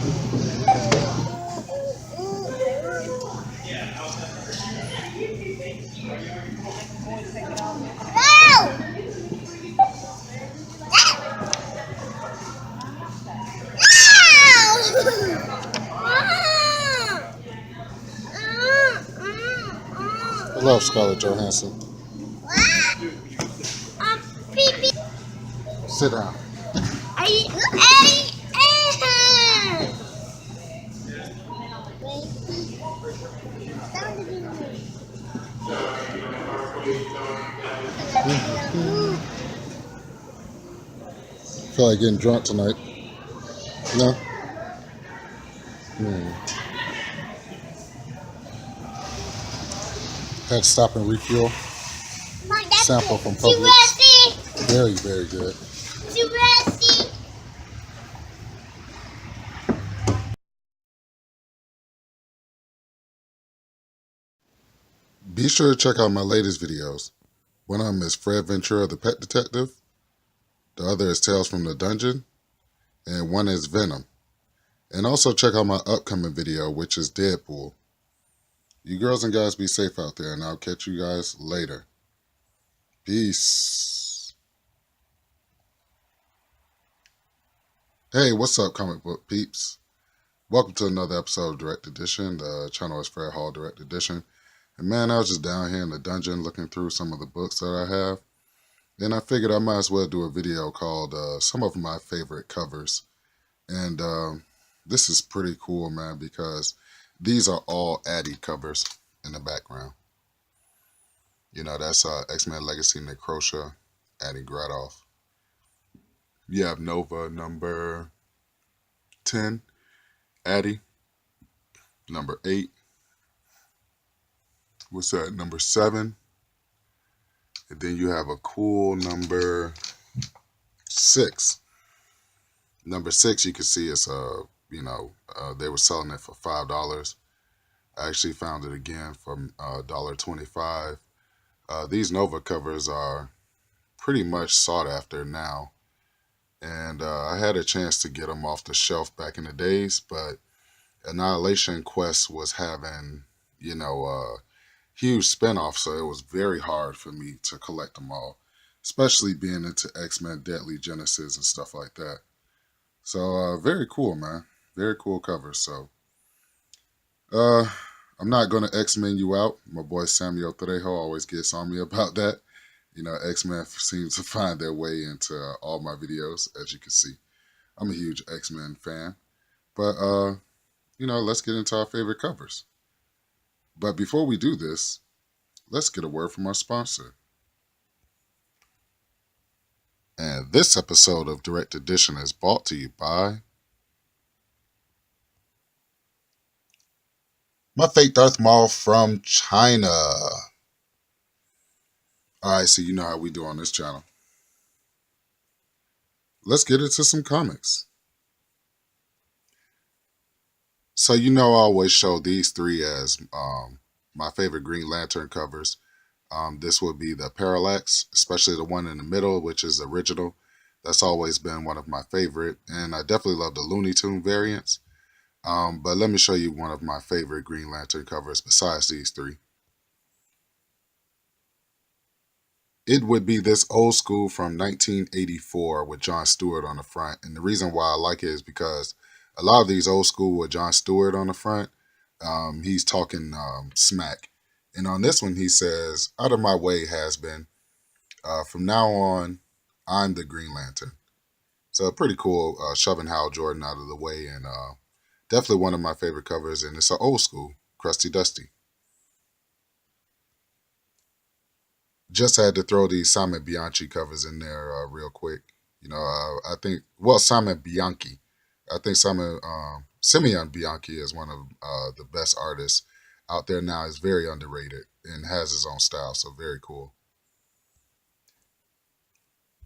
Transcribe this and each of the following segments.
I love Scarlett Johansson. Sit down. Feel like getting drunk tonight? No. Had to stop and refuel. Sample from Publix. Very, very good. Be sure to check out my latest videos. One of them is Fred Ventura, the Pet Detective. The other is Tales from the Dungeon. And one is Venom. And also check out my upcoming video, which is Deadpool. You girls and guys be safe out there, and I'll catch you guys later. Peace. Hey, what's up, comic book peeps? Welcome to another episode of Direct Edition. The channel is Fred Hall Direct Edition. And man, I was just down here in the dungeon looking through some of the books that I have. And I figured I might as well do a video called some of my favorite covers. And this is pretty cool, man, because these are all Addy covers in the background. You know, that's X-Men Legacy Necrosha, Addy Gradoff. You have Nova number 10, Addy number 8. What's that? Number 7. And then you have a cool number 6. Number 6, you can see it's they were selling it for $5. I actually found it again for $1.25. These Nova covers are pretty much sought after now, and I had a chance to get them off the shelf back in the days, but Annihilation Quest was having huge spinoff, so it was very hard for me to collect them all, especially being into X-Men Deadly Genesis and stuff like that. So very cool, man. Very cool covers. So I'm not going to X-Men you out. My boy Samuel Trejo always gets on me about that. You know, X-Men seems to find their way into all my videos, as you can see. I'm a huge X-Men fan. But, let's get into our favorite covers. But before we do this, let's get a word from our sponsor. And this episode of Direct Edition is brought to you by My Fake Darth Maul from China. Alright, so you know how we do on this channel. Let's get into some comics. So I always show these 3 as my favorite Green Lantern covers. This would be the Parallax, especially the one in the middle, which is the original. That's always been one of my favorite, and I definitely love the Looney Tune variants. But let me show you one of my favorite Green Lantern covers besides these 3. It would be this old school from 1984 with John Stewart on the front. And the reason why I like it is because a lot of these old school with John Stewart on the front, he's talking smack. And on this one, he says, "Out of my way, has been. From now on, I'm the Green Lantern." So pretty cool, shoving Hal Jordan out of the way, and definitely one of my favorite covers. And it's an old school, crusty dusty. Just had to throw these Simon Bianchi covers in there real quick. I think, Simon Bianchi. I think Simeon Bianchi is one of the best artists out there now. Is very underrated and has his own style, so very cool.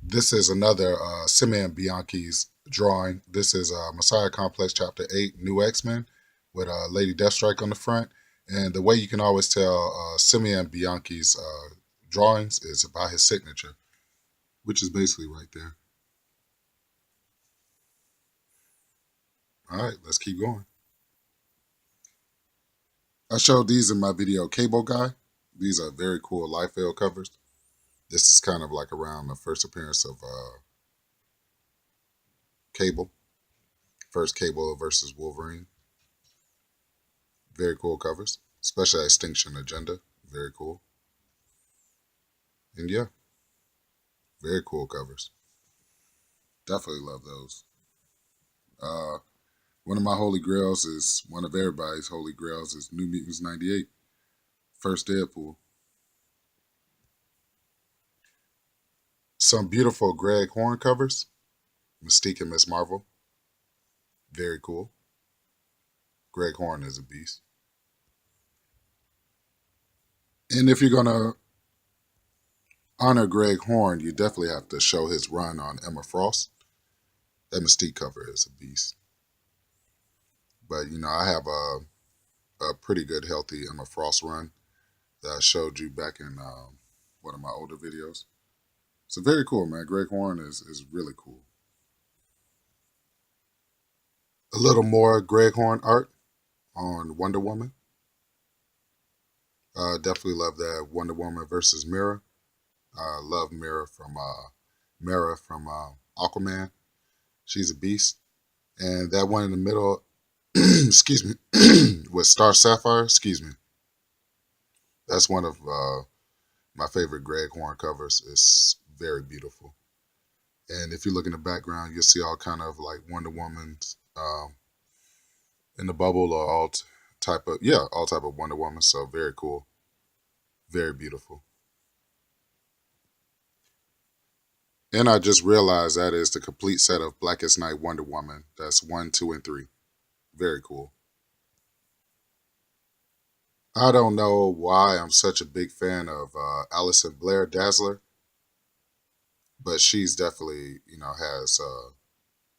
This is another Simeon Bianchi's drawing. This is Messiah Complex Chapter 8, New X-Men, with Lady Deathstrike on the front. And the way you can always tell Simeon Bianchi's drawings is by his signature, which is basically right there. All right, let's keep going. I showed these in my video Cable Guy. These are very cool Liefeld covers. This is kind of like around the first appearance of Cable. First Cable versus Wolverine. Very cool covers. Especially Extinction Agenda. Very cool. And yeah, very cool covers. Definitely love those. Uh, one of my holy grails is, one of everybody's holy grails is New Mutants 98. First Deadpool. Some beautiful Greg Horn covers. Mystique and Miss Marvel. Very cool. Greg Horn is a beast. And if you're going to honor Greg Horn, you definitely have to show his run on Emma Frost. That Mystique cover is a beast. But, I have a pretty good, healthy Emma Frost run that I showed you back in one of my older videos. So very cool, man. Greg Horn is really cool. A little more Greg Horn art on Wonder Woman. Definitely love that Wonder Woman versus Mera. Love Mera from Aquaman. She's a beast. And that one in the middle, excuse me, with Star Sapphire. Excuse me. That's one of my favorite Greg Horn covers. It's very beautiful. And if you look in the background, you'll see all kind of like Wonder Woman's in the bubble, or all type of Wonder Woman. So very cool, very beautiful. And I just realized that is the complete set of Blackest Night Wonder Woman. That's 1, 2, and 3. Very cool. I don't know why I'm such a big fan of Alison Blair Dazzler, but she's definitely, has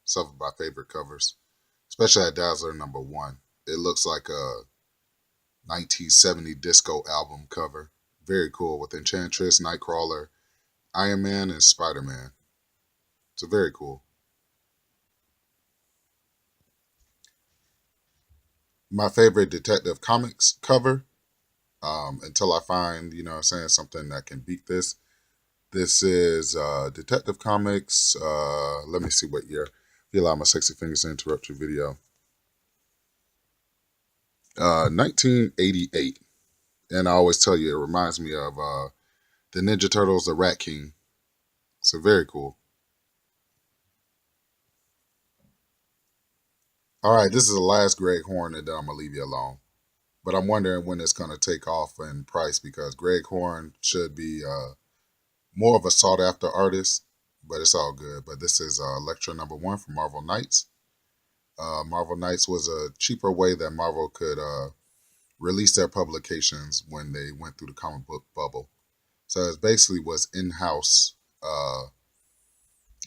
some of my favorite covers, especially at Dazzler #1. It looks like a 1970 disco album cover. Very cool with Enchantress, Nightcrawler, Iron Man, and Spider Man. It's a very cool. My favorite Detective Comics cover, until I find, something that can beat this. This is Detective Comics. Let me see what year. If you allow my sexy fingers to interrupt your video. 1988. And I always tell you, it reminds me of the Ninja Turtles, the Rat King. So very cool. All right, this is the last Greg Horn, and then I'm going to leave you alone. But I'm wondering when it's going to take off in price, because Greg Horn should be more of a sought after artist, but it's all good. But this is Lecture #1 from Marvel Knights. Marvel Knights was a cheaper way that Marvel could release their publications when they went through the comic book bubble. So it basically was in-house,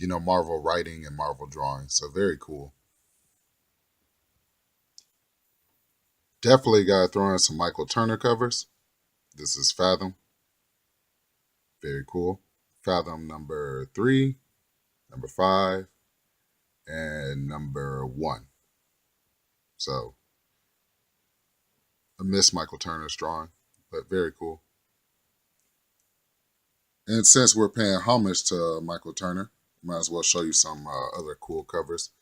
Marvel writing and Marvel drawing. So very cool. Definitely got to throw in some Michael Turner covers. This is Fathom. Very cool. Fathom #3, #5, and #1. So I miss Michael Turner's drawing, but very cool. And since we're paying homage to Michael Turner, might as well show you some other cool covers.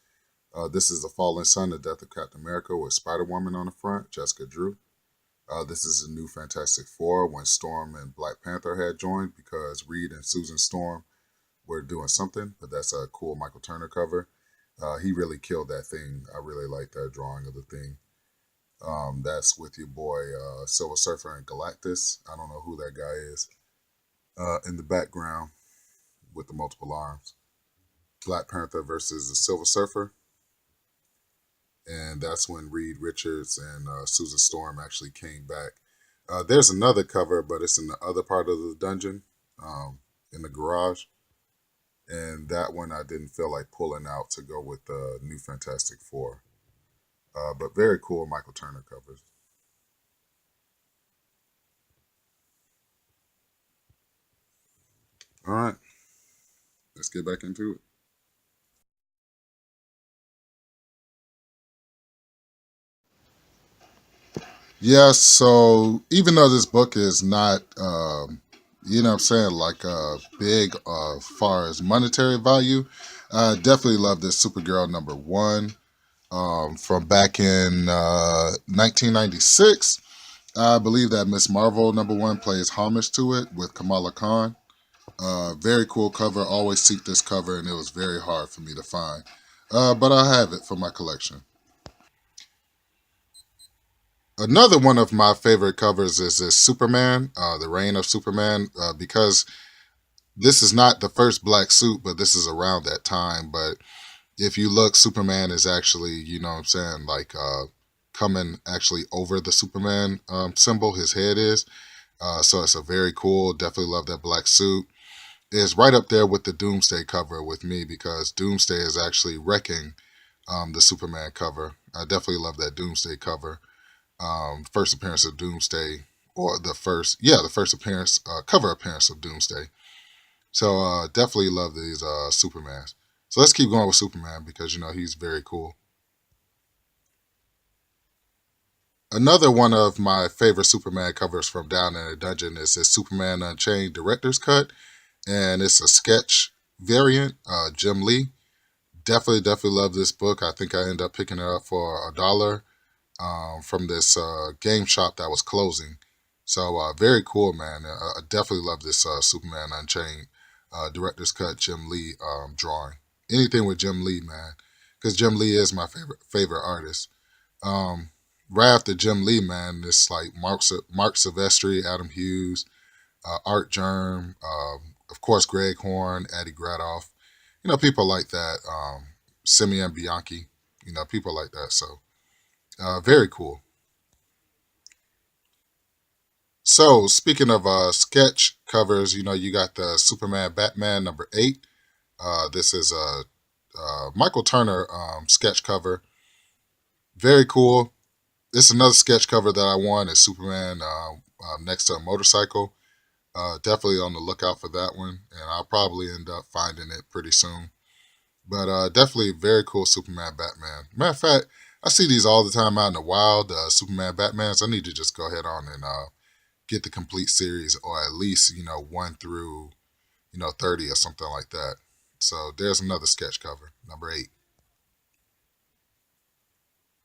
This is The Fallen Sun, The Death of Captain America with Spider-Woman on the front, Jessica Drew. This is a new Fantastic Four when Storm and Black Panther had joined, because Reed and Susan Storm were doing something, but that's a cool Michael Turner cover. He really killed that thing. I really like that drawing of the thing. That's with your boy Silver Surfer and Galactus. I don't know who that guy is. In the background with the multiple arms. Black Panther versus the Silver Surfer. And that's when Reed Richards and Susan Storm actually came back. There's another cover, but it's in the other part of the dungeon, in the garage. And that one I didn't feel like pulling out to go with the new Fantastic Four. But very cool Michael Turner covers. All right, let's get back into it. Yes, so even though this book is not, you know what I'm saying, like big far as monetary value, I definitely love this Supergirl number one from back in 1996. I believe that Miss Marvel number one plays homage to it with Kamala Khan. Very cool cover. Always seek this cover, and it was very hard for me to find. But I have it for my collection. Another one of my favorite covers is this Superman, The Reign of Superman, because this is not the first black suit, but this is around that time. But if you look, Superman is actually, you know what I'm saying, like coming actually over the Superman symbol, his head is. So it's a very cool, definitely love that black suit. It's right up there with the Doomsday cover with me because Doomsday is actually wrecking the Superman cover. I definitely love that Doomsday cover. First appearance of Doomsday, or the first appearance, cover appearance of Doomsday. So definitely love these Supermans. So let's keep going with Superman because you know he's very cool. Another one of my favorite Superman covers from Down in the Dungeon is this Superman Unchained director's cut, and it's a sketch variant. Jim Lee. Definitely love this book. I think I ended up picking it up for $1 from this game shop that was closing. So very cool, man. I definitely love this Superman Unchained director's cut Jim Lee drawing. Anything with Jim Lee, man, because Jim Lee is my favorite artist. Um, right after Jim Lee, man, it's like Mark Silvestri, Adam Hughes, Art Germ, of course Greg Horn, Eddie Gradoff. You know, people like that. Simeon Bianchi. You know, people like that. So very cool. So speaking of sketch covers, you know, you got the Superman Batman number 8. This is a Michael Turner sketch cover. Very cool. This is another sketch cover that I won is Superman next to a motorcycle. Definitely on the lookout for that one, and I'll probably end up finding it pretty soon. But definitely very cool Superman Batman. Matter of fact, I see these all the time out in the wild. Superman Batmans. I need to just go ahead on and get the complete series, or at least 1 through 30 or something like that. So there's another sketch cover, number 8.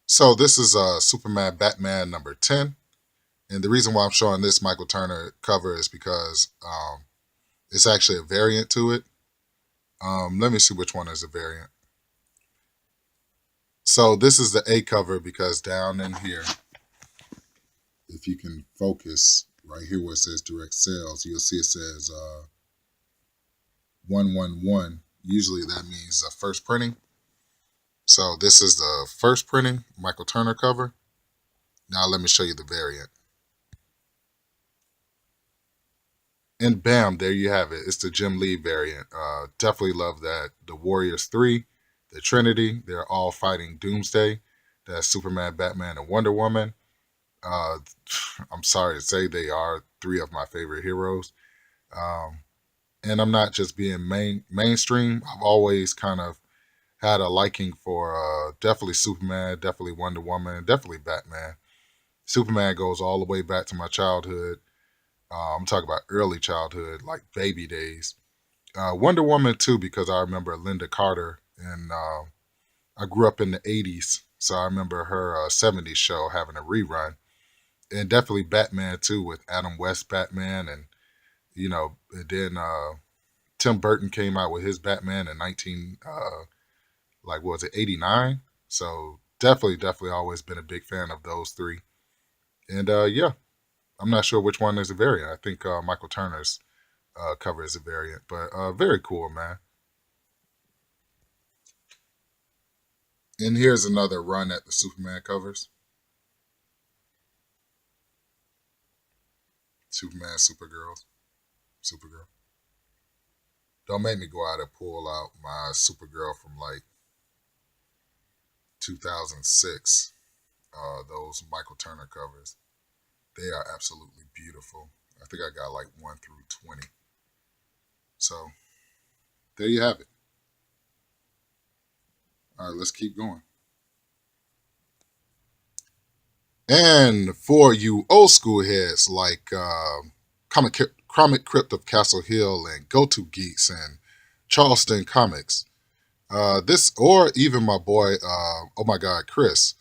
So this is Superman Batman number 10, and the reason why I'm showing this Michael Turner cover is because it's actually a variant to it. Let me see which one is a variant. So this is the A cover because down in here, if you can focus right here where it says direct sales, you'll see it says 111. Usually that means first printing. So this is the first printing Michael Turner cover. Now let me show you the variant. And bam, there you have it. It's the Jim Lee variant. Definitely love that. The Warriors 3, the Trinity, they're all fighting Doomsday. That's Superman, Batman, and Wonder Woman. Uh, I'm sorry to say they are 3 of my favorite heroes. Um, and I'm not just being mainstream. I've always kind of had a liking for definitely Superman, definitely Wonder Woman, definitely Batman. Superman goes all the way back to my childhood. I'm talking about early childhood, like baby days. Wonder Woman too, because I remember Linda Carter, and I grew up in the '80s, so I remember her '70s show having a rerun, and definitely Batman too with Adam West Batman, and and then Tim Burton came out with his Batman in 19 like what was it '89. So definitely always been a big fan of those 3, and yeah, I'm not sure which one is a variant. I think Michael Turner's cover is a variant, but very cool, man. And here's another run at the Superman covers. Superman, Supergirl. Don't make me go out and pull out my Supergirl from like 2006. Those Michael Turner covers. They are absolutely beautiful. I think I got like 1 through 20. So there you have it. All right, let's keep going. And for you old school heads like Comic Crypt of Castle Hill and Go To Geeks and Charleston Comics, this or even my boy, oh my God, Chris.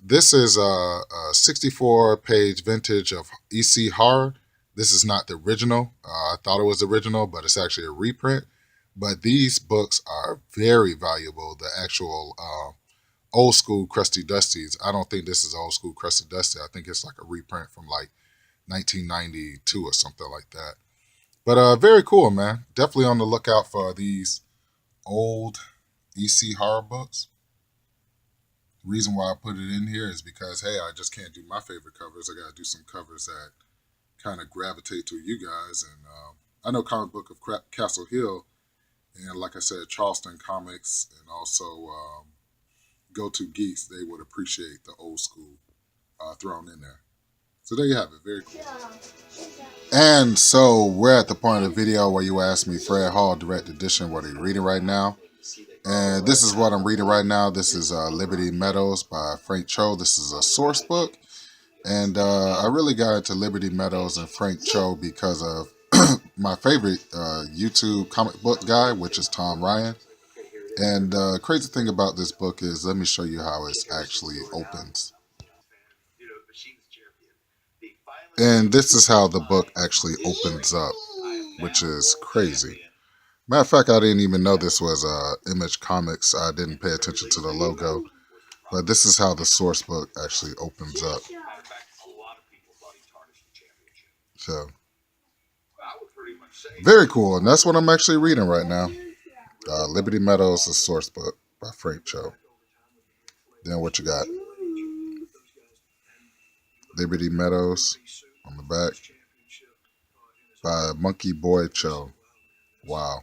This is a 64-page vintage of EC Horror. This is not the original. I thought it was original, but it's actually a reprint. But these books are very valuable. The actual old school Crusty Dusties. I don't think this is old school Crusty Dusty. I think it's like a reprint from like 1992 or something like that. But very cool, man. Definitely on the lookout for these old EC horror books. Reason why I put it in here is because hey, I just can't do my favorite covers. I got to do some covers that kind of gravitate to you guys. And I know Comic Book of Castle Hill, and like I said, Charleston Comics, and also Go To Geeks. They would appreciate the old school thrown in there. So there you have it. Very cool. And so we're at the point of the video where you asked me, Fred Hall, Direct Edition, what are you reading right now? And this is what I'm reading right now. This is Liberty Meadows by Frank Cho. This is a source book. And I really got into Liberty Meadows and Frank Cho because of my favorite YouTube comic book guy, which is Tom Ryan. And crazy thing about this book is, let me show you how it actually opens. And this is how the book actually opens up, which is crazy. Matter of fact, I didn't even know this was Image Comics. I didn't pay attention to the logo. But this is how the source book actually opens up. So, very cool. And that's what I'm actually reading right now. Liberty Meadows, the source book by Frank Cho. Then what you got? Liberty Meadows on the back by Monkey Boy Cho. Wow.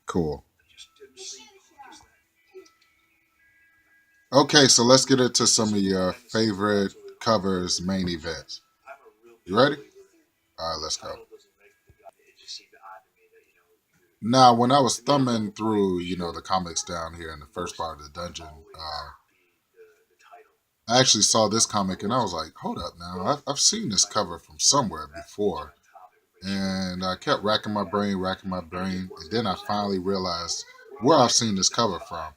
Cool. Okay, so let's get into some of your favorite covers, main events. You ready? All right, let's go. Now, when I was thumbing through, the comics down here in the first part of the dungeon, I actually saw this comic and I was like, hold up now, I've seen this cover from somewhere before. And I kept racking my brain, and then I finally realized where I've seen this cover from.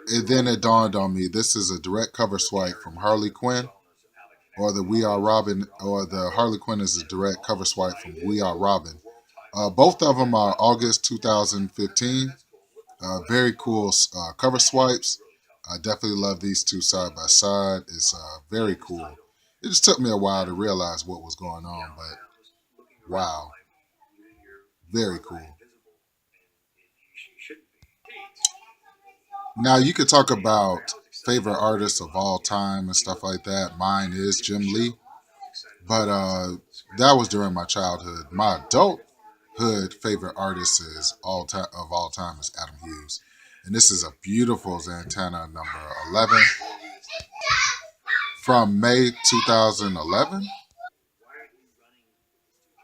And then it dawned on me, this is a direct cover swipe from Harley Quinn, or the We Are Robin, or the Harley Quinn is a direct cover swipe from We Are Robin. Both of them are August 2015. Very cool cover swipes. I definitely love these two side by side. It's very cool. It just took me a while to realize what was going on, but wow, very cool. Now you could talk about favorite artists of all time and stuff like that. Mine is Jim Lee, but that was during my childhood. My adulthood favorite artist is of all time is Adam Hughes, and this is a beautiful Zatanna number 11 from May 2011.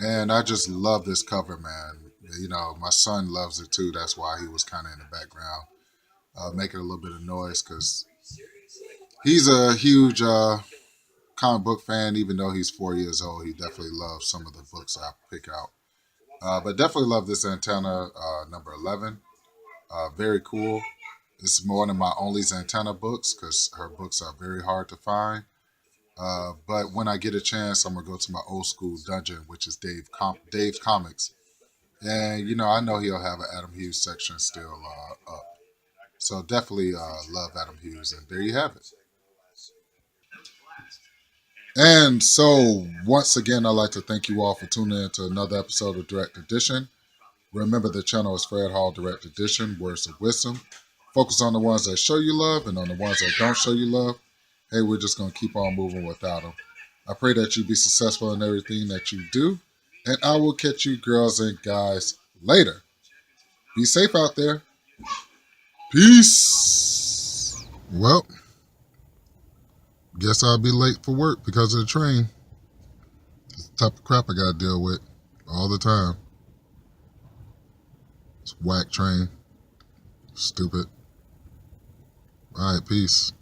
And I just love this cover, man. My son loves it too. That's why he was kind of in the background, making a little bit of noise because he's a huge comic book fan. Even though he's 4 years old, he definitely loves some of the books I pick out. But definitely love this Zatanna number 11. Very cool. This is one of my only Zatanna books because her books are very hard to find. But when I get a chance, I'm gonna go to my old school dungeon, which is Dave Comics, and I know he'll have an Adam Hughes section still up. So definitely love Adam Hughes, and there you have it. And so once again, I'd like to thank you all for tuning in to another episode of Direct Edition. Remember, the channel is Fred Hall Direct Edition, Words of Wisdom. Focus on the ones that show you love, and on the ones that don't show you love, hey, we're just going to keep on moving without them. I pray that you be successful in everything that you do, and I will catch you girls and guys later. Be safe out there. Peace. Well, guess I'll be late for work because of the train. It's the type of crap I got to deal with all the time. It's whack train. Stupid. All right, peace.